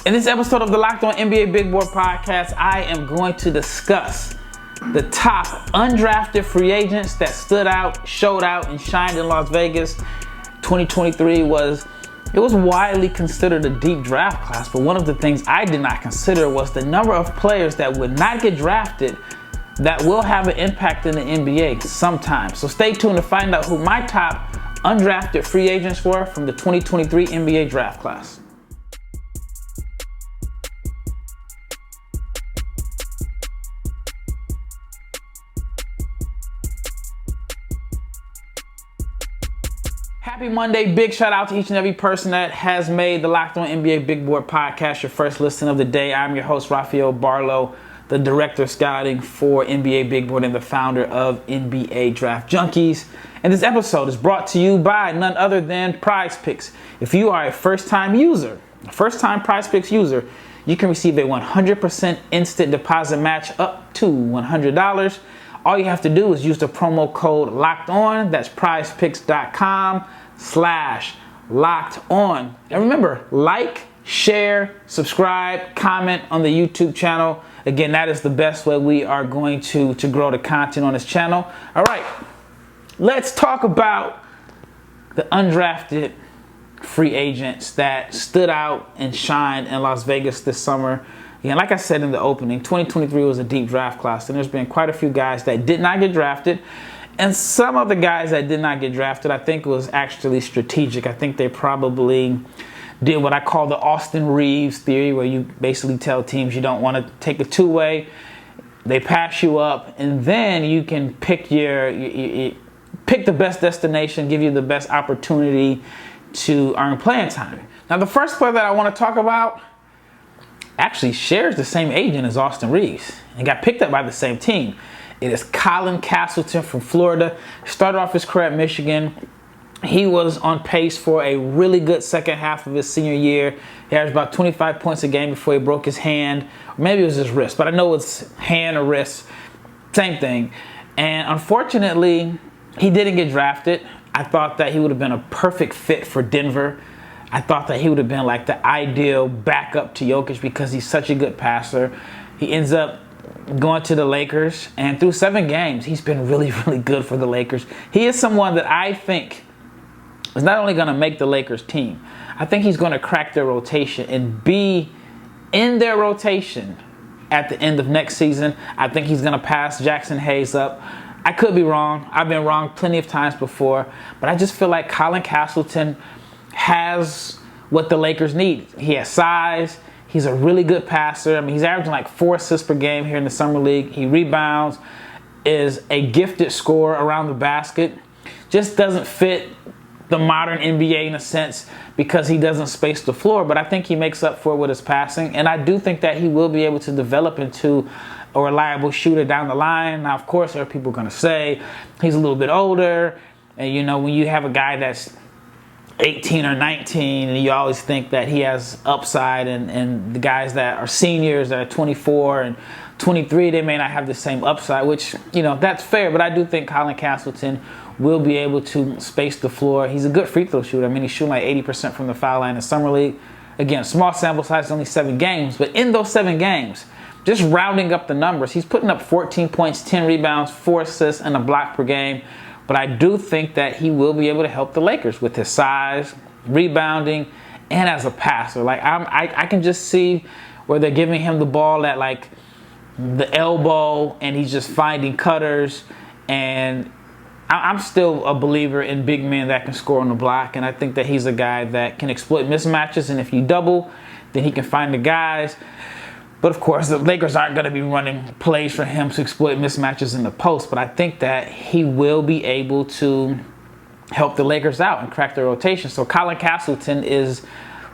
In this episode of the Locked On NBA Big Board Podcast, I am going to discuss the top undrafted free agents that stood out, showed out, and shined in Las Vegas. 2023 was widely considered a deep draft class, but one of the things I did not consider was the number of players that would not get drafted that will have an impact in the NBA sometime. So stay tuned to find out who my top undrafted free agents were from the 2023 NBA draft class. Happy Monday. Big shout out to each and every person that has made the Locked On NBA Big Board Podcast your first listen of the day. I'm your host, Rafael Barlowe, the director of scouting for NBA Big Board and the founder of NBA Draft Junkies. And this episode is brought to you by none other than Prize Picks. If you are a first-time Prize Picks user, you can receive a 100% instant deposit match up to $100. All you have to do is use the promo code LOCKEDON. That's prizepicks.com/LOCKEDON. And remember, like, share, subscribe, comment on the YouTube channel. Again, that is the best way we are going to grow the content on this channel. All right, let's talk about the undrafted free agents that stood out and shined in Las Vegas this summer. Again, like I said in the opening, 2023 was a deep draft class, and there's been quite a few guys that did not get drafted. And some of the guys that did not get drafted, I think was actually strategic. I think they probably did what I call the Austin Reeves theory, where you basically tell teams you don't want to take a two-way. They pass you up, and then you can pick pick the best destination, give you the best opportunity to earn playing time. Now, the first player that I want to talk about actually shares the same agent as Austin Reeves and got picked up by the same team. It is Colin Castleton from Florida. Started off his career at Michigan. He was on pace for a really good second half of his senior year. He averaged about 25 points a game before he broke his hand. Maybe it was his wrist, but I know it's hand or wrist. Same thing. And unfortunately, he didn't get drafted. I thought that he would have been a perfect fit for Denver. I thought that he would have been like the ideal backup to Jokic because he's such a good passer. He ends up going to the Lakers, and through 7 games, he's been really, really good for the Lakers. He is someone that I think is not only going to make the Lakers team, I think he's going to crack their rotation and be in their rotation at the end of next season. I think he's going to pass Jackson Hayes up. I could be wrong. I've been wrong plenty of times before, but I just feel like Colin Castleton has what the Lakers need. He has size. He's a really good passer. I mean, he's averaging like 4 assists per game here in the summer league. He rebounds, is a gifted scorer around the basket. Just doesn't fit the modern NBA in a sense because he doesn't space the floor, but I think he makes up for it with his passing, and I do think that he will be able to develop into a reliable shooter down the line. Now, of course, there are people going to say he's a little bit older, and you know, when you have a guy that's 18 or 19, and you always think that he has upside, and the guys that are seniors that are 24 and 23, they may not have the same upside, which, you know, that's fair, but I do think Colin Castleton will be able to space the floor. He's a good free throw shooter. I mean, he's shooting like 80% from the foul line in the summer league. Again, small sample size, only 7 games, but in those 7 games, just rounding up the numbers, he's putting up 14 points, 10 rebounds, 4 assists, and a block per game. But I do think that he will be able to help the Lakers with his size, rebounding, and as a passer. Like I can just see where they're giving him the ball at like the elbow, and he's just finding cutters. And I'm still a believer in big men that can score on the block, and I think that he's a guy that can exploit mismatches. And if you double, then he can find the guys. But of course, the Lakers aren't going to be running plays for him to exploit mismatches in the post. But I think that he will be able to help the Lakers out and crack their rotation. So Colin Castleton is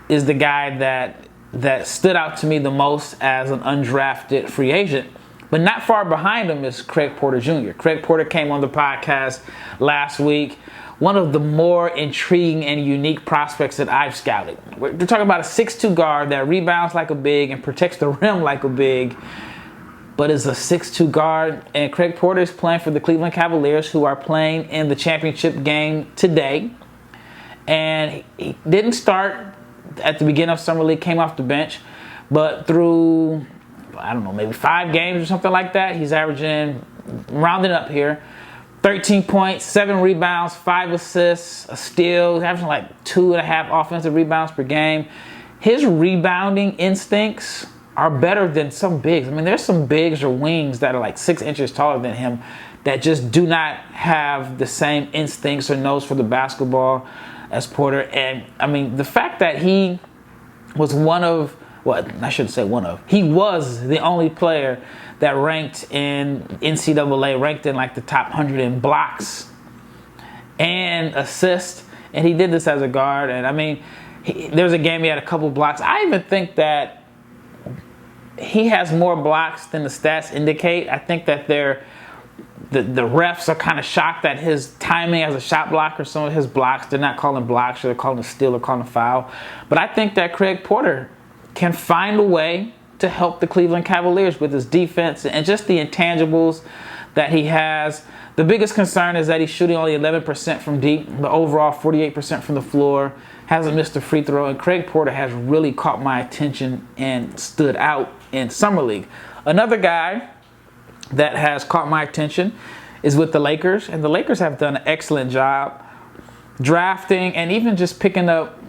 the guy that stood out to me the most as an undrafted free agent. But not far behind him is Craig Porter Jr. Craig Porter came on the podcast last week. One of the more intriguing and unique prospects that I've scouted. We're talking about a 6'2 guard that rebounds like a big and protects the rim like a big, but is a 6'2 guard. And Craig Porter is playing for the Cleveland Cavaliers, who are playing in the championship game today. And he didn't start at the beginning of Summer League, came off the bench. But through, I don't know, maybe 5 games or something like that, he's averaging, rounding up here, 13 points, 7 rebounds, 5 assists, a steal. He's averaging like 2.5 offensive rebounds per game. His rebounding instincts are better than some bigs. I mean, there's some bigs or wings that are like 6 inches taller than him that just do not have the same instincts or nose for the basketball as Porter. And I mean, the fact that he was one of, well, I shouldn't say one of, he was the only player that ranked in NCAA, ranked in like the top 100 in blocks and assists. And he did this as a guard. And I mean, there was a game he had a couple blocks. I even think that he has more blocks than the stats indicate. I think that the refs are kind of shocked at his timing as a shot blocker. Some of his blocks, they're not calling blocks, or they're calling a steal or calling a foul. But I think that Craig Porter can find a way to help the Cleveland Cavaliers with his defense and just the intangibles that he has. The biggest concern is that he's shooting only 11% from deep, but overall 48% from the floor. Hasn't missed a free throw, and Craig Porter has really caught my attention and stood out in Summer League. Another guy that has caught my attention is with the Lakers, and the Lakers have done an excellent job drafting and even just picking up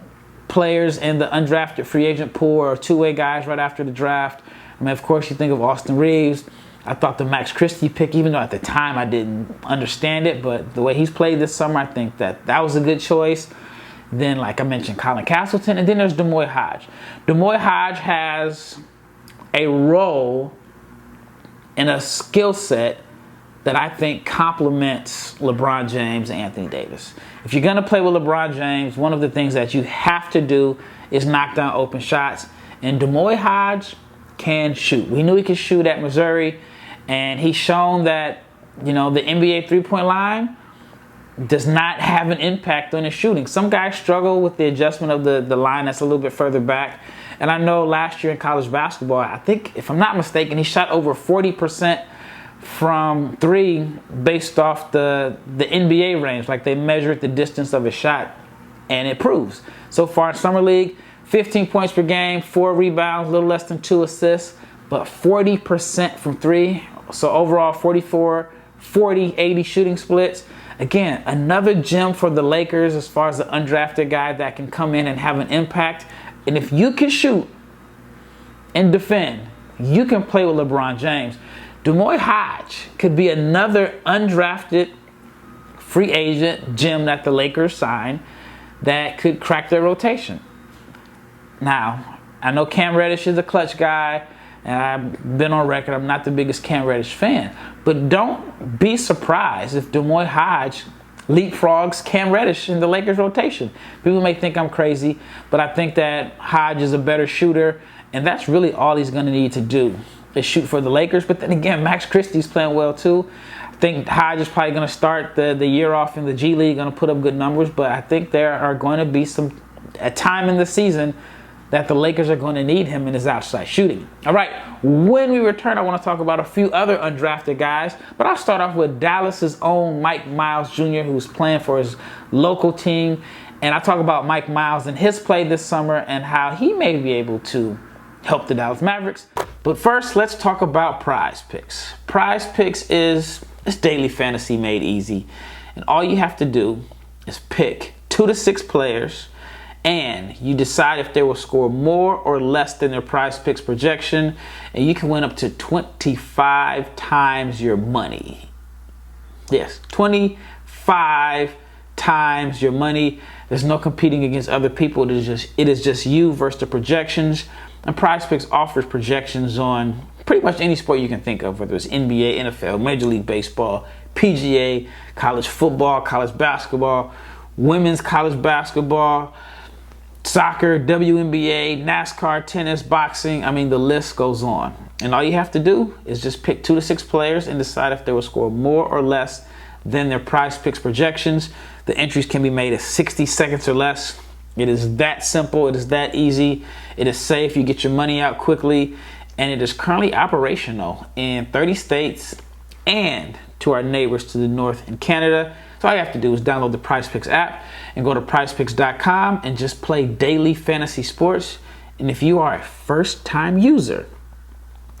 players in the undrafted free agent pool or two-way guys right after the draft. I mean, of course, you think of Austin Reeves. I thought the Max Christie pick, even though at the time I didn't understand it, but the way he's played this summer, I think that was a good choice. Then, like I mentioned, Colin Castleton, and then there's D'Moi Hodge. D'Moi Hodge has a role and a skill set that I think complements LeBron James and Anthony Davis. If you're going to play with LeBron James, one of the things that you have to do is knock down open shots. And D'Moi Hodge can shoot. We knew he could shoot at Missouri, and he's shown that, you know, the NBA three-point line does not have an impact on his shooting. Some guys struggle with the adjustment of the line that's a little bit further back. And I know last year in college basketball, I think, if I'm not mistaken, he shot over 40% from 3 based off the NBA range. Like, they measured the distance of his shot, and it proves. So far in Summer League, 15 points per game, 4 rebounds, a little less than 2 assists, but 40% from 3. So overall, 44, 40, 80 shooting splits. Again, another gem for the Lakers as far as the undrafted guy that can come in and have an impact. And if you can shoot and defend, you can play with LeBron James. D'Moi Hodge could be another undrafted free agent gem that the Lakers sign that could crack their rotation. Now, I know Cam Reddish is a clutch guy, and I've been on record, I'm not the biggest Cam Reddish fan. But don't be surprised if D'Moi Hodge leapfrogs Cam Reddish in the Lakers rotation. People may think I'm crazy, but I think that Hodge is a better shooter, and that's really all he's going to need to do is shoot for the Lakers. But then again, Max Christie's playing well too. I think Hodge is probably going to start the year off in the G League, going to put up good numbers, but I think there are going to be a time in the season that the Lakers are going to need him in his outside shooting. All right, when we return, I want to talk about a few other undrafted guys, but I'll start off with Dallas's own Mike Miles Jr., who's playing for his local team. And I talk about Mike Miles and his play this summer and how he may be able to help the Dallas Mavericks. But first, let's talk about Prize Picks. Prize Picks is daily fantasy made easy. And all you have to do is pick 2 to 6 players, and you decide if they will score more or less than their Prize Picks projection, and you can win up to 25 times your money. Yes, 25 times your money. There's no competing against other people. It is just you versus the projections. And Prize Picks offers projections on pretty much any sport you can think of, whether it's NBA, NFL, Major League Baseball, PGA, college football, college basketball, women's college basketball, soccer, WNBA, NASCAR, tennis, boxing. I mean, the list goes on. And all you have to do is just pick 2 to 6 players and decide if they will score more or less than their Prize Picks projections. The entries can be made in 60 seconds or less. It is that simple. It is that easy. It is safe. You get your money out quickly. And it is currently operational in 30 states and to our neighbors to the north in Canada. So all you have to do is download the PrizePicks app and go to prizepicks.com and just play daily fantasy sports. And if you are a first-time user,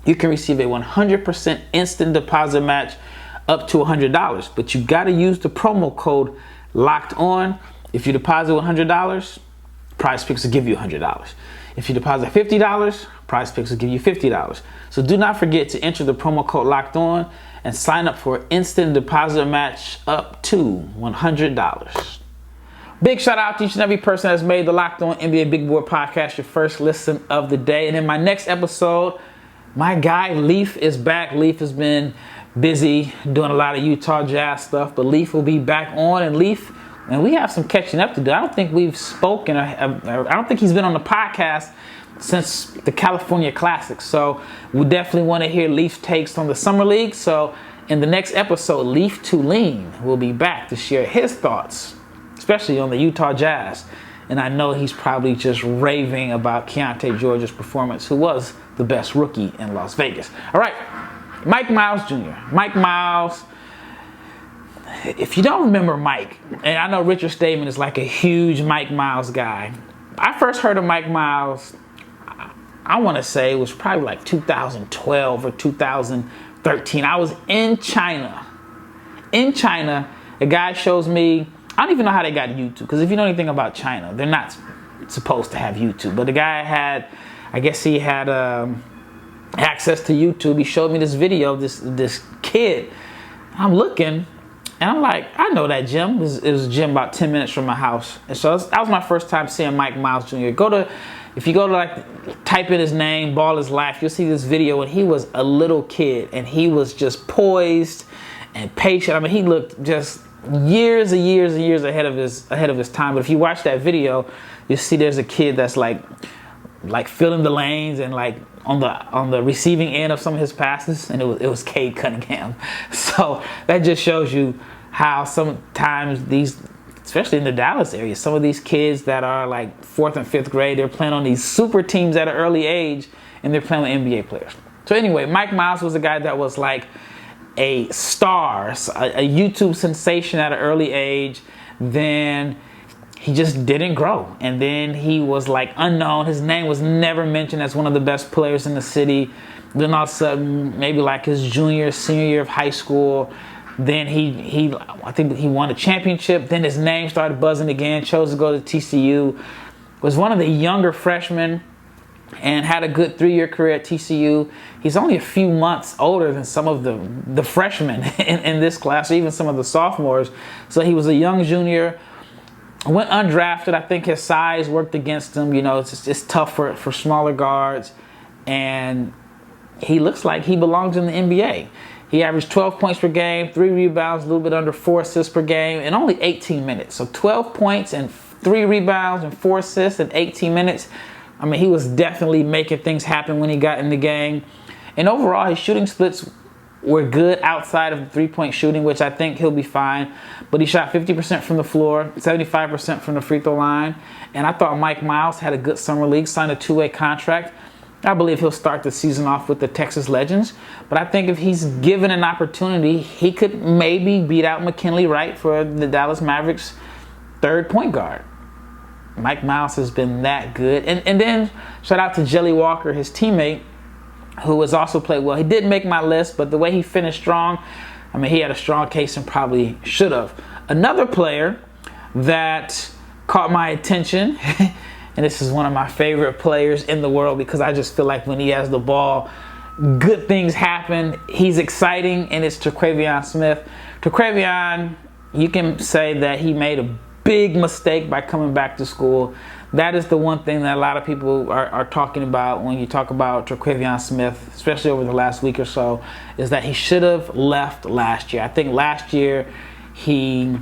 you can receive a 100% instant deposit match up to $100. But you got to use the promo code Locked On. If you deposit $100, PrizePicks will give you $100. If you deposit $50, PrizePicks will give you $50. So do not forget to enter the promo code Locked On and sign up for an instant deposit match up to $100. Big shout out to each and every person that's made the Locked On NBA Big Board podcast your first listen of the day. And in my next episode, my guy Leif is back. Leif has been busy doing a lot of Utah Jazz stuff, but Leif will be back on. And Leif, and we have some catching up to do. I don't think we've spoken, I don't think he's been on the podcast since the California Classic. So we definitely want to hear Leif's takes on the Summer League. So in the next episode, Leif Thulin will be back to share his thoughts, especially on the Utah Jazz. And I know he's probably just raving about Keontae George's performance, who was the best rookie in Las Vegas. All right, Mike Miles Jr. Mike Miles, if you don't remember Mike, and I know Richard Stayman is like a huge Mike Miles guy. I first heard of Mike Miles, I want to say it was probably like 2012 or 2013. I was in China. In China, a guy shows me, I don't even know how they got YouTube, because if you know anything about China, they're not supposed to have YouTube. But the guy had, I guess he had access to YouTube. He showed me this video of this kid. I'm looking, and I'm like, I know that gym. It was a gym about 10 minutes from my house. And so that was my first time seeing Mike Miles Jr. If you go to like type in his name, Ball Is Life, you'll see this video when he was a little kid and he was just poised and patient. I mean, he looked just years and years and years ahead of his time. But if you watch that video, you see there's a kid that's like filling the lanes and like on the receiving end of some of his passes, and it was Cade Cunningham. So that just shows you how sometimes these, especially in the Dallas area, some of these kids that are like 4th and 5th grade, they're playing on these super teams at an early age, and they're playing with NBA players. So anyway, Mike Miles was a guy that was like a star, a YouTube sensation at an early age. Then he just didn't grow, and then he was like unknown. His name was never mentioned as one of the best players in the city. Then all of a sudden, maybe like his junior, senior year of high school, then I think he won a championship. Then his name started buzzing again, chose to go to TCU, was one of the younger freshmen, and had a good 3-year career at TCU. He's only a few months older than some of the freshmen in this class, or even some of the sophomores. So he was a young junior, went undrafted. I think his size worked against him. You know, it's tough for smaller guards. And he looks like he belongs in the NBA. He averaged 12 points per game, 3 rebounds, a little bit under 4 assists per game, in only 18 minutes. So 12 points and 3 rebounds and 4 assists in 18 minutes. I mean, he was definitely making things happen when he got in the game. And overall, his shooting splits were good outside of the 3-point shooting, which I think he'll be fine. But he shot 50% from the floor, 75% from the free throw line. And I thought Mike Miles had a good summer league, signed a 2-way contract. I believe he'll start the season off with the Texas Legends. But I think if he's given an opportunity, he could maybe beat out McKinley Wright for the Dallas Mavericks' 3rd point guard. Mike Miles has been that good. And then shout out to Jelly Walker, his teammate, who has also played well. He didn't make my list, but the way he finished strong, I mean, he had a strong case and probably should have. Another player that caught my attention, and this is one of my favorite players in the world because I just feel like when he has the ball, good things happen. He's exciting, and it's Terquavion Smith. Terquavion, you can say that he made a big mistake by coming back to school. That is the one thing that a lot of people are talking about when you talk about Terquavion Smith, especially over the last week or so, is that he should have left last year. I think last year he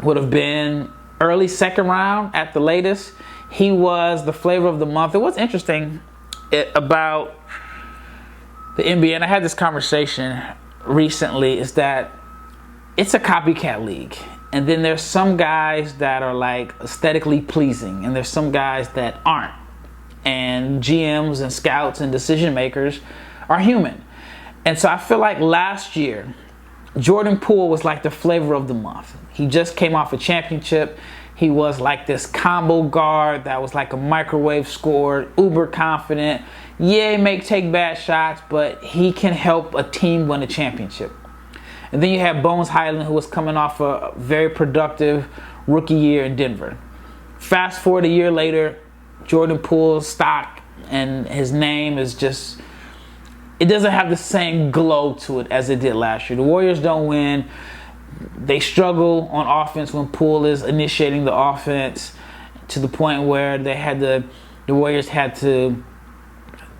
would have been early 2nd round at the latest. He was the flavor of the month. It was interesting about the NBA, and I had this conversation recently, is that it's a copycat league. And then there's some guys that are like aesthetically pleasing, and there's some guys that aren't. And GMs and scouts and decision makers are human. And so I feel like last year, Jordan Poole was like the flavor of the month. He just came off a championship. He was like this combo guard that was like a microwave scorer, uber confident. Yeah, he may take bad shots, but he can help a team win a championship. And then you have Bones Hyland, who was coming off a very productive rookie year in Denver. Fast forward a year later, Jordan Poole's stock and his name is just, it doesn't have the same glow to it as it did last year. The Warriors don't win. They struggle on offense when Poole is initiating the offense, to the point where the Warriors had to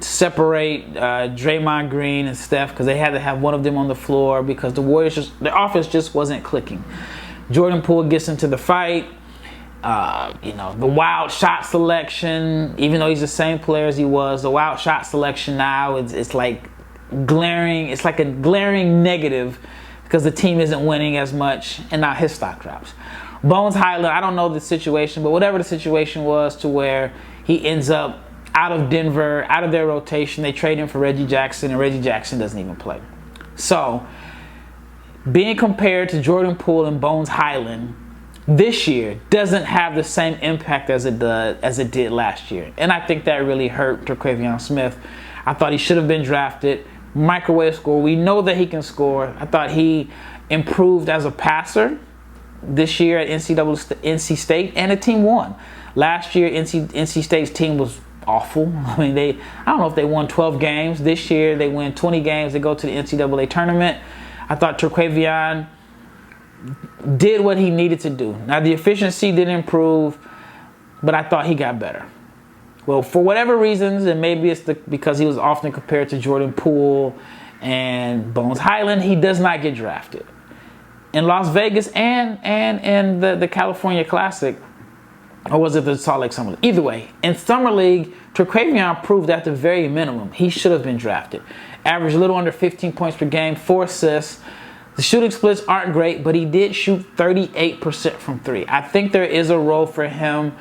separate Draymond Green and Steph, because they had to have one of them on the floor because the Warriors their offense just wasn't clicking. Jordan Poole gets into the fight. The wild shot selection, even though he's the same player as he was, the wild shot selection now it's like glaring. It's like a glaring negative because the team isn't winning as much, and now his stock drops. Bones Hyland, I don't know the situation, but whatever the situation was, to where he ends up out of Denver, out of their rotation. They trade him for Reggie Jackson, and Reggie Jackson doesn't even play. So, being compared to Jordan Poole and Bones Hyland this year doesn't have the same impact as it did last year. And I think that really hurt Terquavion Smith. I thought he should have been drafted. Microwave score. We know that he can score. I thought he improved as a passer this year at NC State, and the team won. Last year, NC State's team was awful. I mean, I don't know if they won 12 games. This year, they win 20 games. They go to the NCAA tournament. I thought Terquavion did what he needed to do. Now, the efficiency didn't improve, but I thought he got better. Well, for whatever reasons, and maybe it's because he was often compared to Jordan Poole and Bones Hyland, he does not get drafted. In Las Vegas and in the California Classic, or was it the Salt Lake Summer League? Either way, in Summer League, Terquavion proved at the very minimum he should have been drafted. Averaged a little under 15 points per game, 4 assists. The shooting splits aren't great, but he did shoot 38% from 3. I think there is a role for him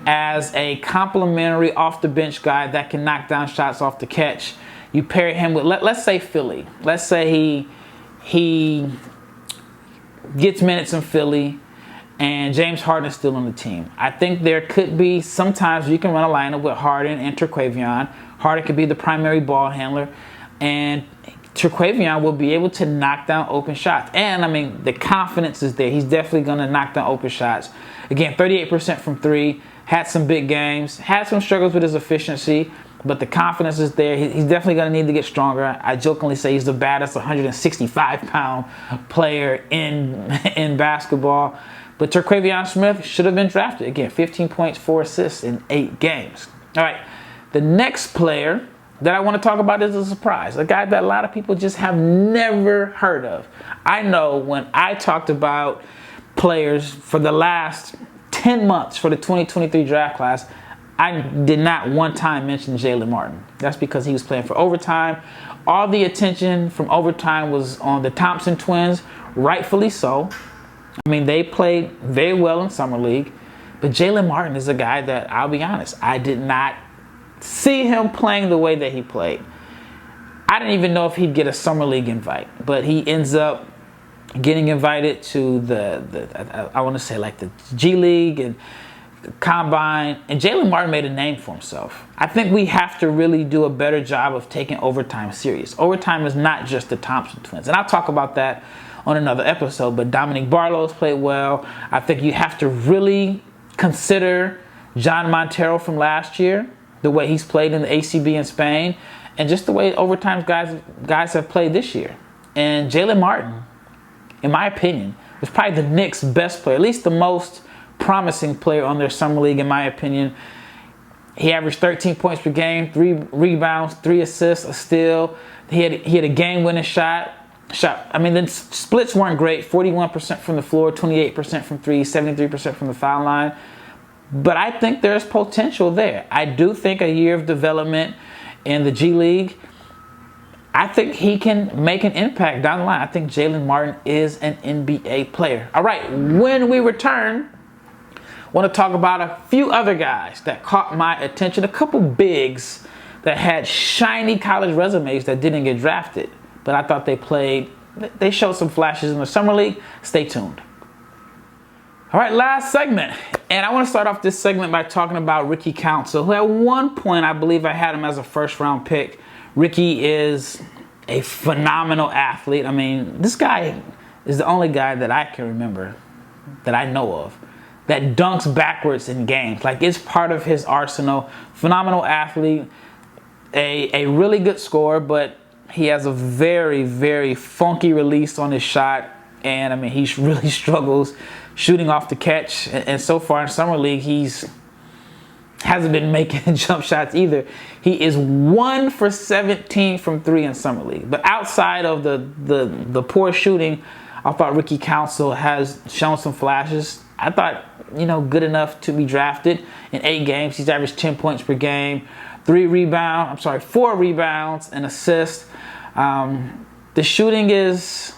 as a complimentary off-the-bench guy that can knock down shots off the catch. You pair him with, let's say Philly. Let's say he gets minutes in Philly, and James Harden is still on the team. I think there could be sometimes you can run a lineup with Harden and Terquavion. Harden could be the primary ball handler, and Terquavion will be able to knock down open shots. And, I mean, the confidence is there. He's definitely going to knock down open shots. Again, 38% from 3. Had some big games. Had some struggles with his efficiency, but the confidence is there. He's definitely going to need to get stronger. I jokingly say he's the baddest 165-pound player in basketball. But Terquavion Smith should have been drafted. Again, 15 points, 4 assists in 8 games. All right, the next player that I want to talk about is a surprise. A guy that a lot of people just have never heard of. I know when I talked about players for the last 10 months for the 2023 draft class, I did not one time mention Jalen Martin. That's because he was playing for overtime. All the attention from overtime was on the Thompson twins, rightfully so. I mean, they played very well in Summer League. But Jalen Martin is a guy that, I'll be honest, I did not see him playing the way that he played. I didn't even know if he'd get a Summer League invite. But he ends up getting invited to I want to say like the G League and the Combine. And Jalen Martin made a name for himself. I think we have to really do a better job of taking overtime serious. Overtime is not just the Thompson twins. And I'll talk about that on another episode. But Dominique Barlow's played well. I think you have to really consider John Montero from last year, the way he's played in the ACB in Spain, and just the way overtime guys have played this year. And Jalen Martin, in my opinion, was probably the Knicks' best player, at least the most promising player on their Summer League, in my opinion. He averaged 13 points per game, 3 rebounds, 3 assists, a steal. He had a game-winning shot. I mean, the splits weren't great. 41% from the floor, 28% from 3, 73% from the foul line. But I think there's potential there. I do think a year of development in the G League, I think he can make an impact down the line. I think Jalen Martin is an NBA player. All right, when we return, I want to talk about a few other guys that caught my attention. A couple bigs that had shiny college resumes that didn't get drafted, but I thought they played they showed some flashes in the summer league. Stay tuned. All right, last segment. And I want to start off this segment by talking about Ricky Council, who at one point, I believe I had him as a first-round pick. Ricky is a phenomenal athlete. I mean, this guy is the only guy that I can remember, that I know of, that dunks backwards in games. Like, it's part of his arsenal. Phenomenal athlete, a really good scorer, but he has a very, very funky release on his shot. And, I mean, he really struggles shooting off the catch. And so far in Summer League, hasn't been making jump shots either. He is 1 for 17 from 3 in Summer League. But outside of the poor shooting, I thought Ricky Council has shown some flashes. I thought, good enough to be drafted. In 8 games, he's averaged 10 points per game, 4 rebounds, and assists. The shooting is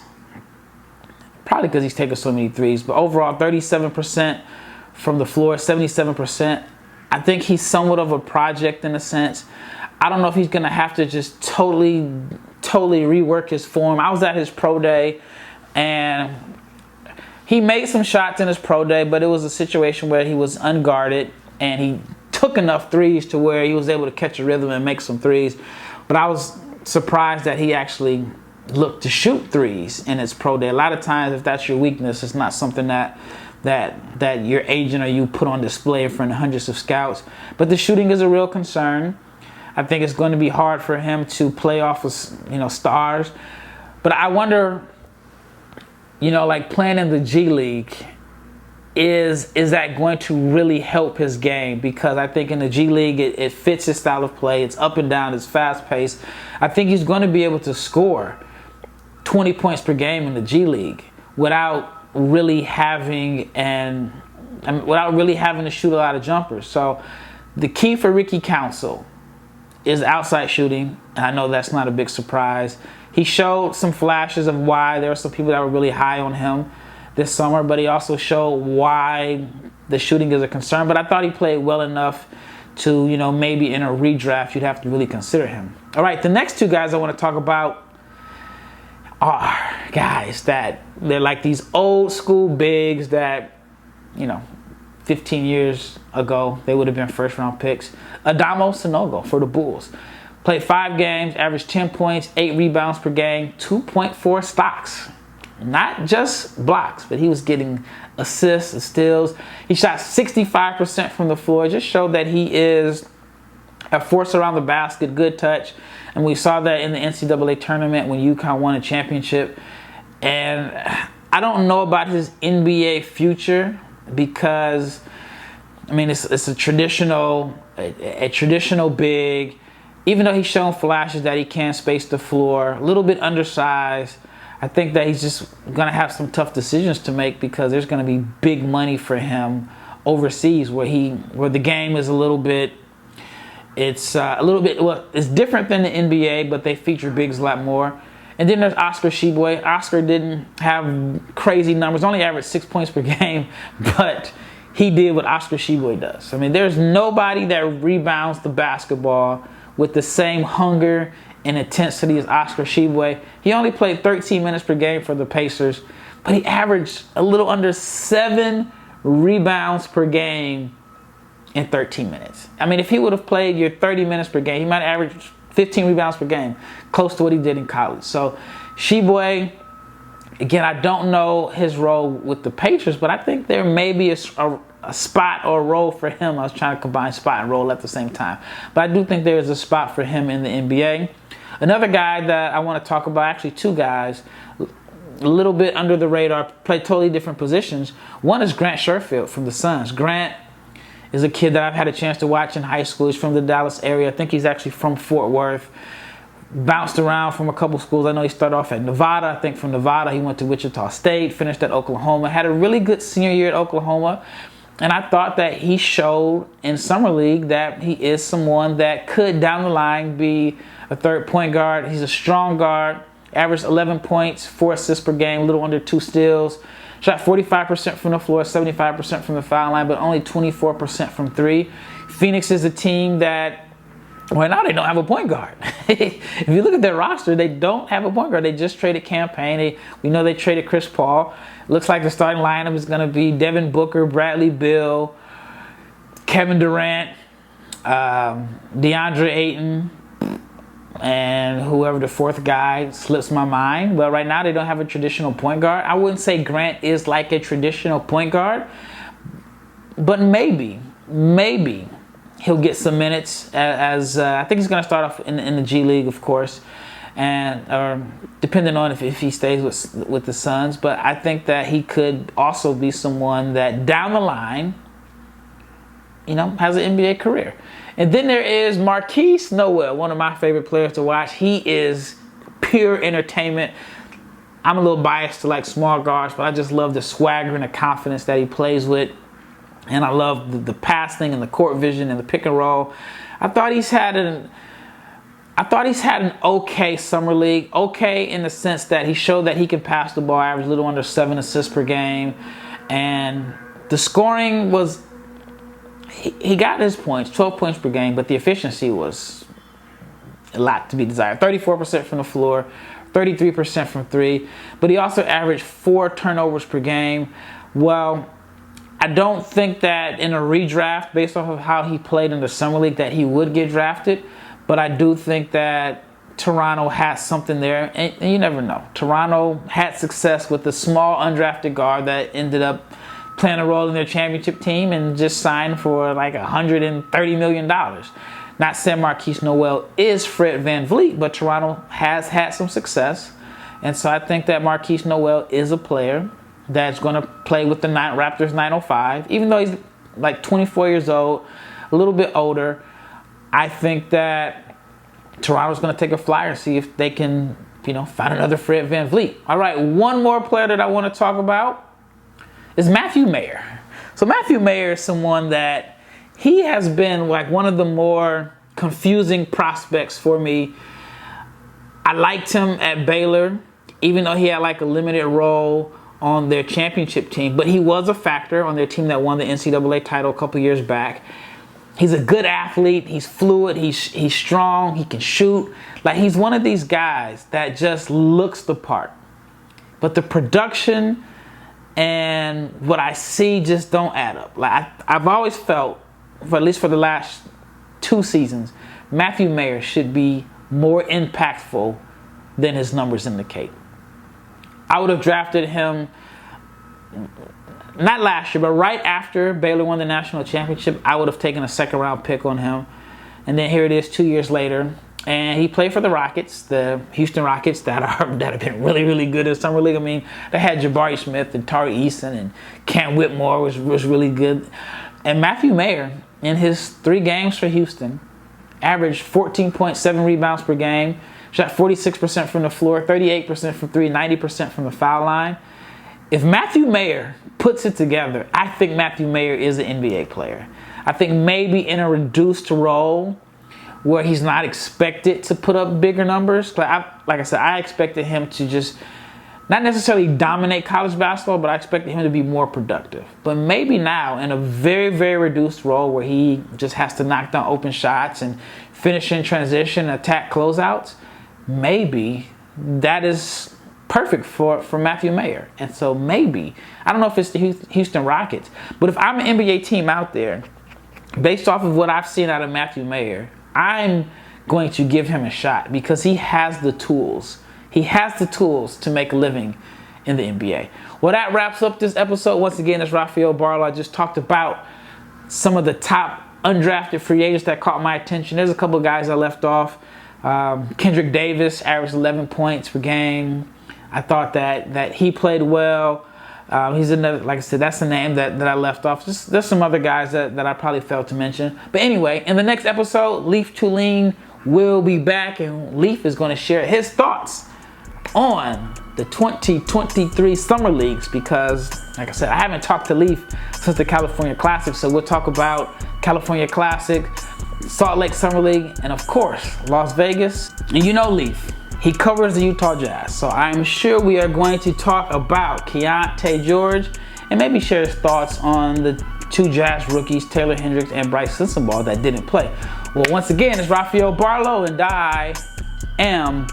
probably because he's taking so many threes, but overall 37% from the floor, 77%. I think he's somewhat of a project in a sense. I don't know if he's going to have to just totally rework his form. I was at his pro day, and he made some shots in his pro day, but it was a situation where he was unguarded, and he took enough threes to where he was able to catch a rhythm and make some threes. But I was surprised that he actually looked to shoot threes in his pro day. A lot of times, if that's your weakness, it's not something that your agent or you put on display in front of hundreds of scouts. But the shooting is a real concern. I think it's going to be hard for him to play off of stars. But I wonder, like playing in the G League, is that going to really help his game? Because I think in the G League, it fits his style of play. It's up and down. It's fast paced. I think he's going to be able to score 20 points per game in the G League without really having to shoot a lot of jumpers. So the key for Ricky Council is outside shooting. And I know that's not a big surprise. He showed some flashes of why there were some people that were really high on him this summer, but he also showed why the shooting is a concern. But I thought he played well enough to, maybe in a redraft, you'd have to really consider him. All right, the next 2 guys I want to talk about are guys that they're like these old school bigs that, 15 years ago, they would have been first round picks. Adamo Sanogo for the Bulls. Played 5 games, averaged 10 points, 8 rebounds per game, 2.4 stocks. Not just blocks, but he was getting assists and steals. He shot 65% from the floor. Just showed that he is a force around the basket, good touch. And we saw that in the NCAA tournament when UConn won a championship. And I don't know about his NBA future because, it's a traditional big. Even though he's shown flashes that he can space the floor, a little bit undersized, I think that he's just going to have some tough decisions to make because there's going to be big money for him overseas where the game is it's different than the NBA, but they feature bigs a lot more. And then there's Oscar Tshiebwe. Oscar didn't have crazy numbers, only averaged 6 points per game, but he did what Oscar Tshiebwe does. There's nobody that rebounds the basketball with the same hunger and intensity as Oscar Tshiebwe. He only played 13 minutes per game for the Pacers, but he averaged a little under 7 rebounds per game in 13 minutes. If he would have played your 30 minutes per game, he might average 15 rebounds per game, close to what he did in college. So Tshiebwe, again, I don't know his role with the Pacers, but I think there may be a spot or a role for him. I was trying to combine spot and role at the same time. But I do think there is a spot for him in the NBA. Another guy that I want to talk about, actually 2 guys, a little bit under the radar, play totally different positions. One is Grant Sherfield from the Suns. Grant is a kid that I've had a chance to watch in high school. He's from the Dallas area. I think he's actually from Fort Worth. Bounced around from a couple schools. I know he started off at Nevada. I think from Nevada he went to Wichita State, finished at Oklahoma. Had a really good senior year at Oklahoma. And I thought that he showed in Summer League that he is someone that could down the line be a third point guard. He's a strong guard. Averaged 11 points, 4 assists per game, a little under 2 steals. Shot 45% from the floor, 75% from the foul line, but only 24% from 3. Phoenix is a team that Right now, they don't have a point guard. If you look at their roster, they don't have a point guard. They just traded Campaign. We know they traded Chris Paul. Looks like the starting lineup is going to be Devin Booker, Bradley Beal, Kevin Durant, DeAndre Ayton, and whoever the fourth guy slips my mind. But right now, they don't have a traditional point guard. I wouldn't say Grant is like a traditional point guard, but maybe he'll get some minutes as I think he's going to start off in the G League, of course, and depending on if he stays with the Suns. But I think that he could also be someone that down the line, has an NBA career. And then there is Marquise Noel, one of my favorite players to watch. He is pure entertainment. I'm a little biased to like small guards, but I just love the swagger and the confidence that he plays with. And I love the passing and the court vision and the pick and roll. I thought he's had an okay summer league. Okay in the sense that he showed that he can pass the ball, average a little under 7 assists per game. And the scoring was, he got his points, 12 points per game, but the efficiency was a lot to be desired. 34% from the floor, 33% from three. But he also averaged 4 turnovers per game. Well, I don't think that in a redraft, based off of how he played in the summer league, that he would get drafted. But I do think that Toronto has something there, and you never know. Toronto had success with a small undrafted guard that ended up playing a role in their championship team and just signed for like $130 million. Not saying Marquise Noel is Fred VanVleet, but Toronto has had some success. And so I think that Marquise Noel is a player that's going to play with the Raptors 905. Even though he's like 24 years old, a little bit older, I think that Toronto's going to take a flyer, see if they can, find another Fred VanVleet. All right, one more player that I want to talk about is Matthew Mayer. So Matthew Mayer is someone that he has been like one of the more confusing prospects for me. I liked him at Baylor, even though he had like a limited role on their championship team, but he was a factor on their team that won the NCAA title a couple years back. He's a good athlete. He's fluid. He's strong. He can shoot. Like, he's one of these guys that just looks the part. But the production and what I see just don't add up. Like, I've always felt, at least for the last 2 seasons, Matthew Mayer should be more impactful than his numbers indicate. I would have drafted him, not last year, but right after Baylor won the national championship. I would have taken a 2nd round pick on him. And then here it is 2 years later. And he played for the Rockets, the Houston Rockets that have been really, really good in summer league. I mean, they had Jabari Smith and Tari Eason, and Cam Whitmore was really good. And Matthew Mayer, in his 3 games for Houston, averaged 14.7 rebounds per game, shot 46% from the floor, 38% from 3, 90% from the foul line. If Matthew Mayer puts it together, I think Matthew Mayer is an NBA player. I think maybe in a reduced role where he's not expected to put up bigger numbers. Like I said, I expected him to just not necessarily dominate college basketball, but I expected him to be more productive. But maybe now in a very, very reduced role where he just has to knock down open shots and finish in transition, attack closeouts, maybe that is perfect for Matthew Mayer. And so maybe, I don't know if it's the Houston Rockets, but if I'm an NBA team out there, based off of what I've seen out of Matthew Mayer, I'm going to give him a shot because he has the tools. He has the tools to make a living in the NBA. Well, that wraps up this episode. Once again, it's Rafael Barlowe. I just talked about some of the top undrafted free agents that caught my attention. There's a couple of guys I left off. Kendrick Davis averaged 11 points per game. I thought that he played well. He's another, like I said, that's the name that I left off. There's some other guys that I probably failed to mention. But anyway, in the next episode, Leif Thulin will be back, and Leif is going to share his thoughts on the 2023 Summer Leagues because, like I said, I haven't talked to Leif since the California Classic. So we'll talk about California Classic, Salt Lake Summer League, and of course, Las Vegas. And you know Leif, he covers the Utah Jazz. So I'm sure we are going to talk about Keontae George and maybe share his thoughts on the 2 Jazz rookies, Taylor Hendricks and Bryce Sensabaugh, that didn't play. Well, once again, it's Rafael Barlowe, and I am